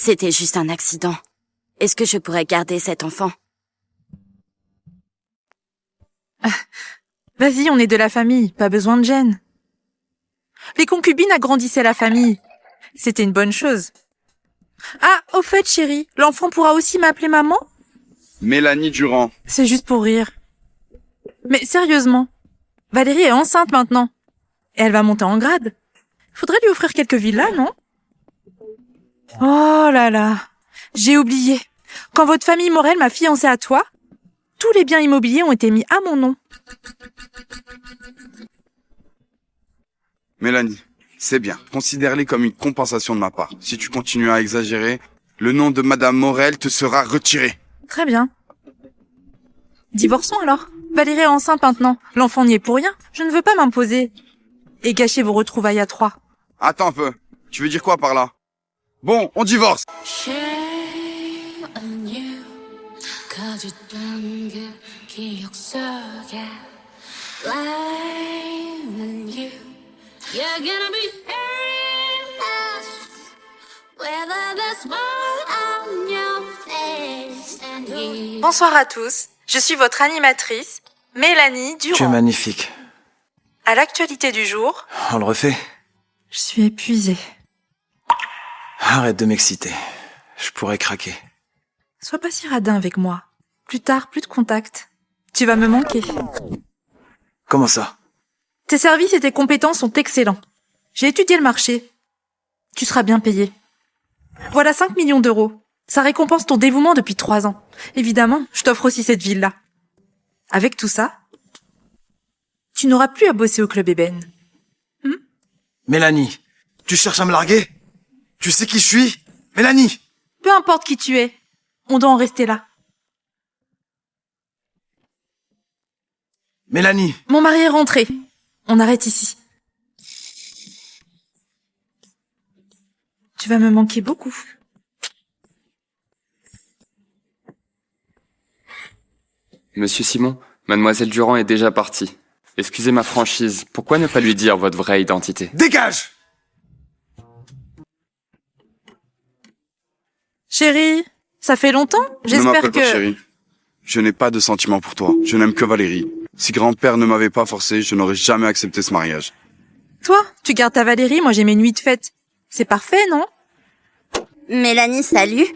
C'était juste un accident. Est-ce que je pourrais garder cet enfant? Vas-y, on est de la famille, pas besoin de gêne. Les concubines agrandissaient la famille. C'était une bonne chose. Ah, au fait, chérie, l'enfant pourra aussi m'appeler maman? Mélanie Durand. C'est juste pour rire. Mais sérieusement, Valérie est enceinte maintenant. Et elle va monter en grade. Faudrait lui offrir quelques villas, non? Oh là là, j'ai oublié. Quand votre famille Morel m'a fiancée à toi, tous les biens immobiliers ont été mis à mon nom. Mélanie, c'est bien. Considère-les comme une compensation de ma part. Si tu continues à exagérer, le nom de Madame Morel te sera retiré. Très bien. Divorçons alors. Valérie est enceinte maintenant. L'enfant n'y est pour rien. Je ne veux pas m'imposer. Et gâcher vos retrouvailles à trois. Attends un peu. Tu veux dire quoi par là? Bon, on divorce. Bonsoir à tous. Je suis votre animatrice, Mélanie Durand. Tu es magnifique. À l'actualité du jour, On le refait? je suis épuisée. Arrête de m'exciter. Je pourrais craquer. Sois pas si radin avec moi. Plus tard, plus de contact. Tu vas me manquer. Comment ça? Tes services et tes compétences sont excellents. J'ai étudié le marché. Tu seras bien payé. Voilà 5 millions d'euros. Ça récompense ton dévouement depuis 3 ans. Évidemment, je t'offre aussi cette ville-là. Avec tout ça, tu n'auras plus à bosser au club ébène. Mélanie, tu cherches à me larguer? Tu sais qui je suis? Mélanie! Peu importe qui tu es, on doit en rester là. Mélanie! Mon mari est rentré. On arrête ici. Tu vas me manquer beaucoup. Monsieur Simon, mademoiselle Durand est déjà partie. Excusez ma franchise, pourquoi ne pas lui dire votre vraie identité? Dégage! Chérie, ça fait longtemps? Ne J'espère m'appelle pas que... chérie. Je n'ai pas de sentiments pour toi. Je n'aime que Valérie. Si grand-père ne m'avait pas forcé, je n'aurais jamais accepté ce mariage. Toi, tu gardes ta Valérie, moi j'ai mes nuits de fête. C'est parfait, non? Mélanie, salut.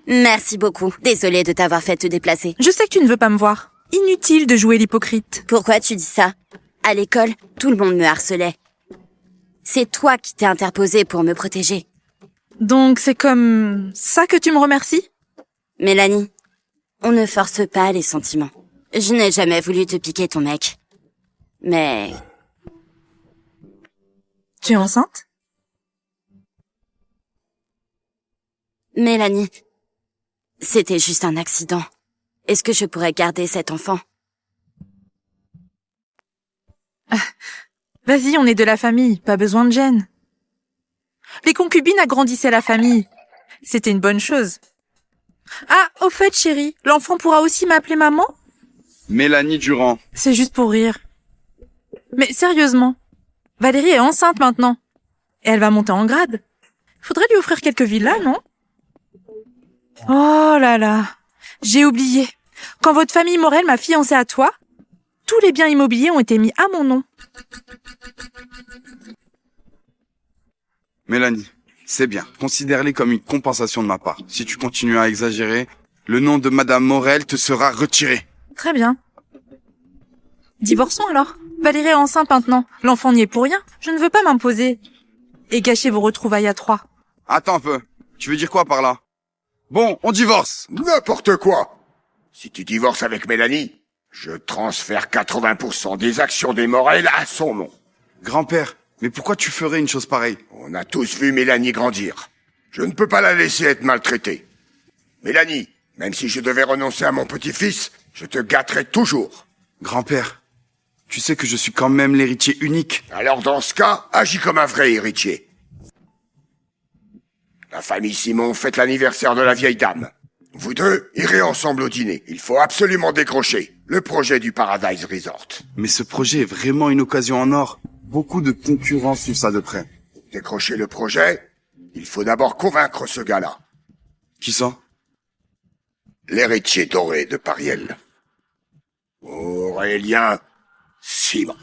Merci beaucoup. Désolée de t'avoir fait te déplacer. Je sais que tu ne veux pas me voir. Inutile de jouer l'hypocrite. Pourquoi tu dis ça? À l'école, tout le monde me harcelait. C'est toi qui t'es interposée pour me protéger. Donc c'est comme ça que tu me remercies? Mélanie, on ne force pas les sentiments. Je n'ai jamais voulu te piquer ton mec. Mais... Tu es enceinte? Mélanie, c'était juste un accident. Est-ce que je pourrais garder cet enfant? Vas-y, on est de la famille, pas besoin de gêne. Les concubines agrandissaient la famille. C'était une bonne chose. Ah, au fait, chérie, l'enfant pourra aussi m'appeler maman? Mélanie Durand. C'est juste pour rire. Mais sérieusement, Valérie est enceinte maintenant. Et elle va monter en grade. Faudrait lui offrir quelques villas, non? Oh là là, j'ai oublié. Quand votre famille Morel m'a fiancée à toi, tous les biens immobiliers ont été mis à mon nom. Mélanie, c'est bien. Considère-les comme une compensation de ma part. Si tu continues à exagérer, le nom de Madame Morel te sera retiré. Très bien. Divorçons alors. Valérie est enceinte maintenant. L'enfant n'y est pour rien. Je ne veux pas m'imposer. Et gâcher vos retrouvailles à trois. Attends un peu. Tu veux dire quoi par là? Bon, on divorce. N'importe quoi. Si tu divorces avec Mélanie, je transfère 80% des actions des Morel à son nom. Grand-père, mais pourquoi tu ferais une chose pareille? On a tous vu Mélanie grandir. Je ne peux pas la laisser être maltraitée. Mélanie, même si je devais renoncer à mon petit-fils, je te gâterai toujours. Grand-père, tu sais que je suis quand même l'héritier unique. Alors dans ce cas, agis comme un vrai héritier. La famille Simon fête l'anniversaire de la vieille dame. Vous deux irez ensemble au dîner. Il faut absolument décrocher le projet du Paradise Resort. Mais ce projet est vraiment une occasion en or. Beaucoup de concurrents suivent ça de près. Décrocher le projet, Il faut d'abord convaincre ce gars-là, Qui ça? l'héritier doré de Pariel. Aurélien Simon.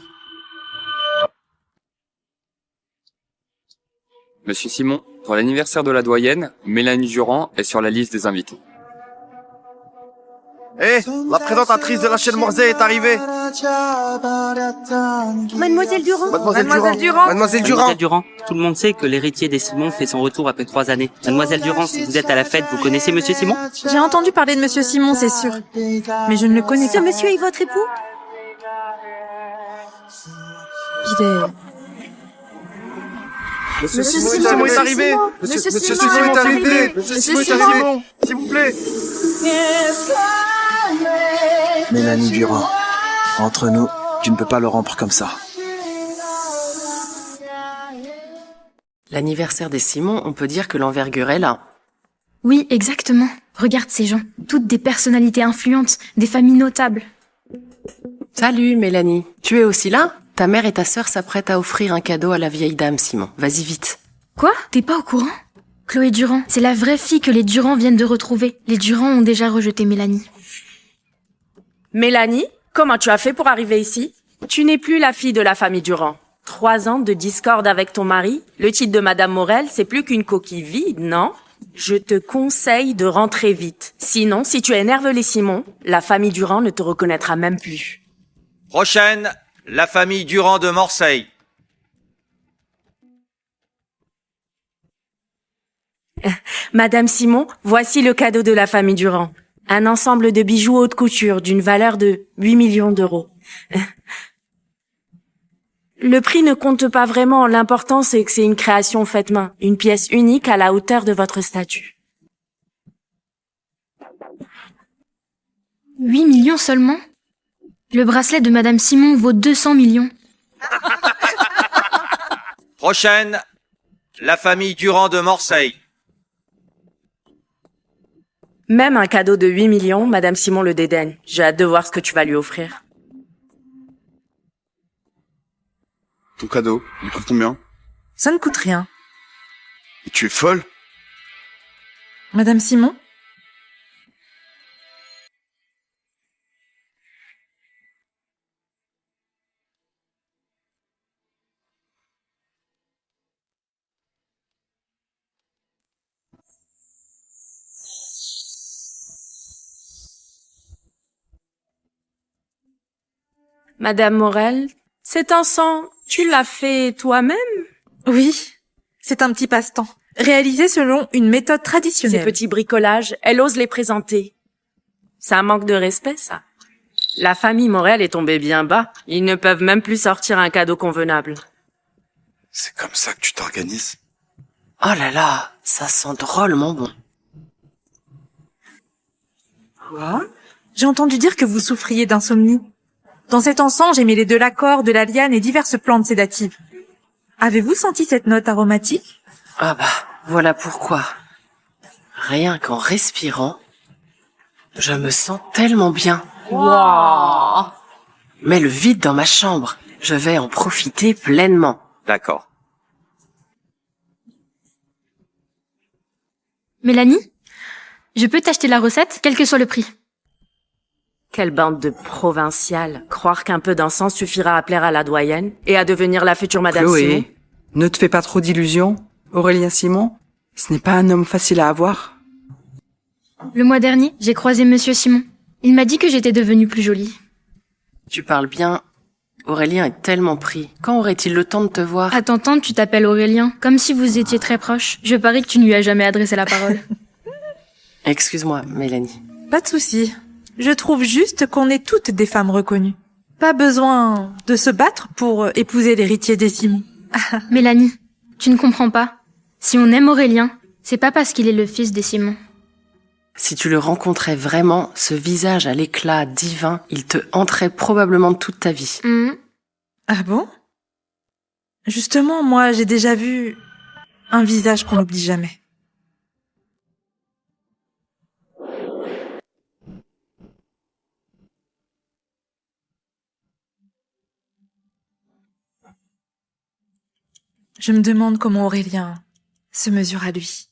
Monsieur Simon, pour l'anniversaire de la doyenne, Mélanie Durand est sur la liste des invités. Eh, la présentatrice de la chaîne Morzé est arrivée. Mademoiselle Durand. Mademoiselle Durand. Mademoiselle Durand, tout le monde sait que l'héritier des Simon fait son retour après 3 années. Mademoiselle Durand, si vous êtes à la fête, vous connaissez Monsieur Simon? J'ai entendu parler de Monsieur Simon, c'est sûr. Mais je ne le connais Ce pas. monsieur est votre époux? Il est... Monsieur Simon est arrivé. Monsieur Simon est arrivé. Monsieur Simon est arrivé. S'il vous plaît. Mélanie Durand, entre nous, tu ne peux pas le rompre comme ça. L'anniversaire des Simon, on peut dire que l'envergure est là. Oui, exactement. Regarde ces gens. Toutes des personnalités influentes, des familles notables. Salut Mélanie, tu es aussi là? Ta mère et ta sœur s'apprêtent à offrir un cadeau à la vieille dame, Simon. Vas-y vite. Quoi? T'es pas au courant? Chloé Durand, c'est la vraie fille que les Durand viennent de retrouver. Les Durand ont déjà rejeté Mélanie. Mélanie, comment tu as fait pour arriver ici? Tu n'es plus la fille de la famille Durand. 3 ans de discorde avec ton mari. Le titre de Madame Morel, c'est plus qu'une coquille vide, non? Je te conseille de rentrer vite. Sinon, si tu énerves les Simon, la famille Durand ne te reconnaîtra même plus. Prochaine, la famille Durand de Marseille. Madame Simon, voici le cadeau de la famille Durand. Un ensemble de bijoux haute couture d'une valeur de 8 millions d'euros. Le prix ne compte pas vraiment, l'important c'est que c'est une création faite main, une pièce unique à la hauteur de votre statut. 8 millions seulement? Le bracelet de Madame Simon vaut 200 millions. Prochaine, la famille Durand de Marseille. Même un cadeau de 8 millions, Madame Simon le dédaigne. J'ai hâte de voir ce que tu vas lui offrir. Ton cadeau, il coûte combien? Ça ne coûte rien. Et tu es folle? Madame Simon? Madame Morel, cet encens, tu l'as fait toi-même? Oui, c'est un petit passe-temps. Réalisé selon une méthode traditionnelle. Ces petits bricolages, elle ose les présenter. C'est un manque de respect, ça. La famille Morel est tombée bien bas. Ils ne peuvent même plus sortir un cadeau convenable. C'est comme ça que tu t'organises? Oh là là, ça sent drôlement bon. Quoi? J'ai entendu dire que vous souffriez d'insomnie. Dans cet encens, j'ai mêlé de l'accord, de la liane et diverses plantes sédatives. Avez-vous senti cette note aromatique? Ah bah, voilà pourquoi. Rien qu'en respirant, je me sens tellement bien. Wow. Mais le vide dans ma chambre, je vais en profiter pleinement. D'accord. Mélanie, je peux t'acheter la recette, quel que soit le prix. Quelle bande de provinciales. Croire qu'un peu d'encens suffira à plaire à la doyenne et à devenir la future Madame Simon. Chloé, ne te fais pas trop d'illusions. Aurélien Simon, ce n'est pas un homme facile à avoir. Le mois dernier, j'ai croisé Monsieur Simon. Il m'a dit que j'étais devenue plus jolie. Tu parles bien. Aurélien est tellement pris. Quand aurait-il le temps de te voir? À t'entendre, tu t'appelles Aurélien, comme si vous étiez très proches. Je parie que tu ne lui as jamais adressé la parole. Excuse-moi, Mélanie. Pas de souci. Je trouve juste qu'on est toutes des femmes reconnues. Pas besoin de se battre pour épouser l'héritier des Simon. Mélanie, tu ne comprends pas. Si on aime Aurélien, c'est pas parce qu'il est le fils des Simon. Si tu le rencontrais vraiment, ce visage à l'éclat divin, il te hanterait probablement toute ta vie. Ah bon? Justement, moi, j'ai déjà vu un visage qu'on n'oublie jamais. Je me demande comment Aurélien se mesure à lui.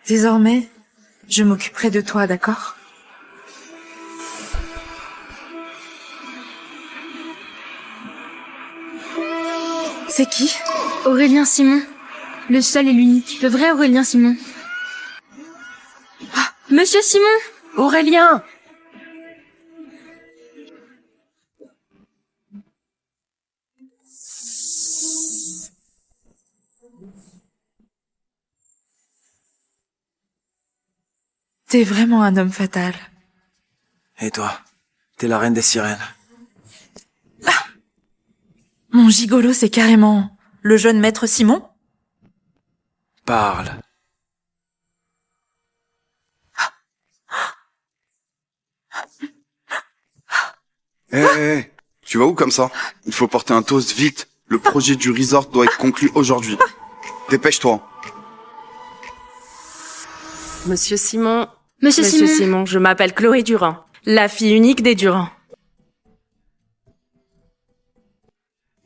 Désormais, je m'occuperai de toi, d'accord? C'est qui? Aurélien Simon. Le seul et l'unique. Le vrai Aurélien Simon. Ah, Monsieur Simon! Aurélien! T'es vraiment un homme fatal. Et toi? T'es la reine des sirènes. Mon gigolo, c'est carrément le jeune maître Simon? Parle. Tu vas où comme ça? Il faut porter un toast vite. Le projet du resort doit être conclu aujourd'hui. Dépêche-toi. Monsieur Simon. Monsieur Simon, je m'appelle Chloé Durand, la fille unique des Durand.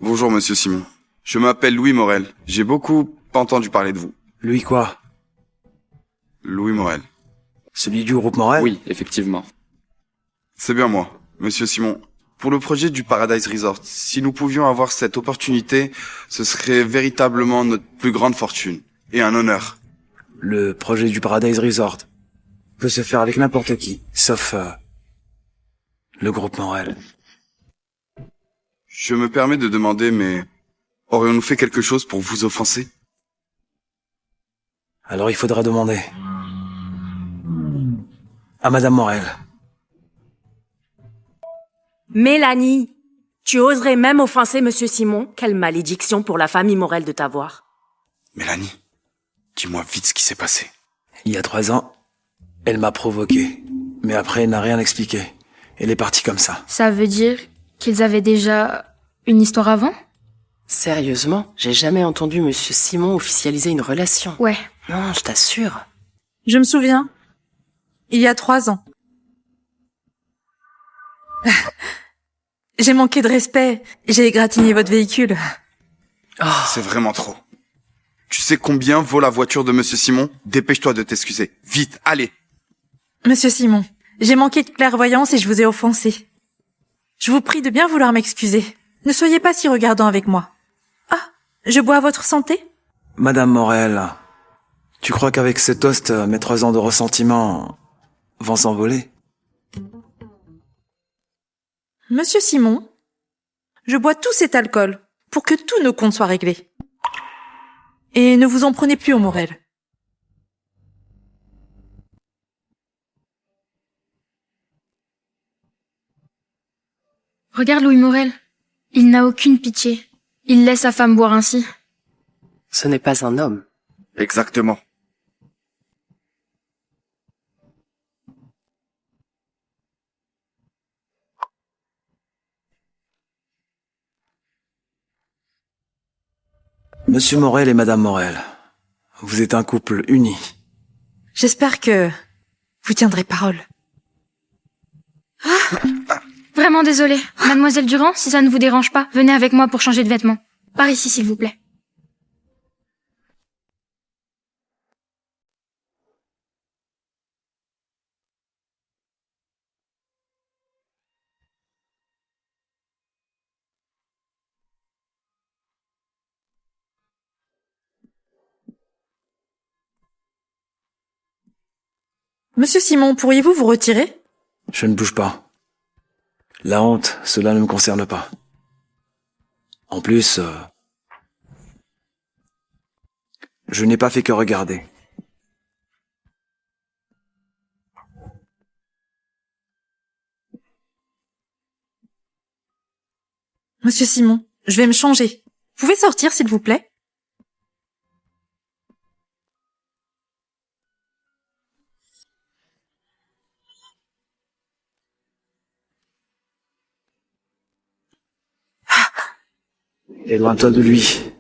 Bonjour, monsieur Simon. Je m'appelle Louis Morel. J'ai beaucoup entendu parler de vous. Louis quoi? Louis Morel. Celui du groupe Morel? Oui, effectivement. C'est bien moi, monsieur Simon. Pour le projet du Paradise Resort, si nous pouvions avoir cette opportunité, ce serait véritablement notre plus grande fortune. Et un honneur. Le projet du Paradise Resort peut se faire avec n'importe qui, sauf le groupe Morel. Je me permets de demander, mais aurions-nous fait quelque chose pour vous offenser? Alors il faudra demander à Madame Morel. Mélanie, tu oserais même offenser Monsieur Simon? Quelle malédiction pour la famille Morel de t'avoir. Mélanie, dis-moi vite ce qui s'est passé. Il y a 3 ans, elle m'a provoqué, mais après elle n'a rien expliqué. Elle est partie comme ça. Ça veut dire qu'ils avaient déjà une histoire avant? Sérieusement, j'ai jamais entendu Monsieur Simon officialiser une relation. Ouais. Non, je t'assure. Je me souviens. Il y a 3 ans. J'ai manqué de respect. J'ai égratigné votre véhicule. C'est vraiment trop. Tu sais combien vaut la voiture de monsieur Simon? Dépêche-toi de t'excuser. Vite, allez. Monsieur Simon, j'ai manqué de clairvoyance et je vous ai offensé. Je vous prie de bien vouloir m'excuser. Ne soyez pas si regardant avec moi. Ah, je bois à votre santé? Madame Morel, tu crois qu'avec ce toast, mes 3 ans de ressentiment vont s'envoler? Monsieur Simon, je bois tout cet alcool pour que tous nos comptes soient réglés. Et ne vous en prenez plus aux Morel. Regarde Louis Morel. Il n'a aucune pitié. Il laisse sa femme boire ainsi. Ce n'est pas un homme. Exactement. Monsieur Morel et Madame Morel, vous êtes un couple uni. J'espère que vous tiendrez parole. Vraiment désolée. Mademoiselle Durand, si ça ne vous dérange pas, venez avec moi pour changer de vêtements. Par ici, s'il vous plaît. Monsieur Simon, pourriez-vous vous retirer? Je ne bouge pas. La honte, cela ne me concerne pas. En plus, je n'ai pas fait que regarder. Monsieur Simon, je vais me changer. Vous pouvez sortir, s'il vous plaît? Éloigne-toi de lui.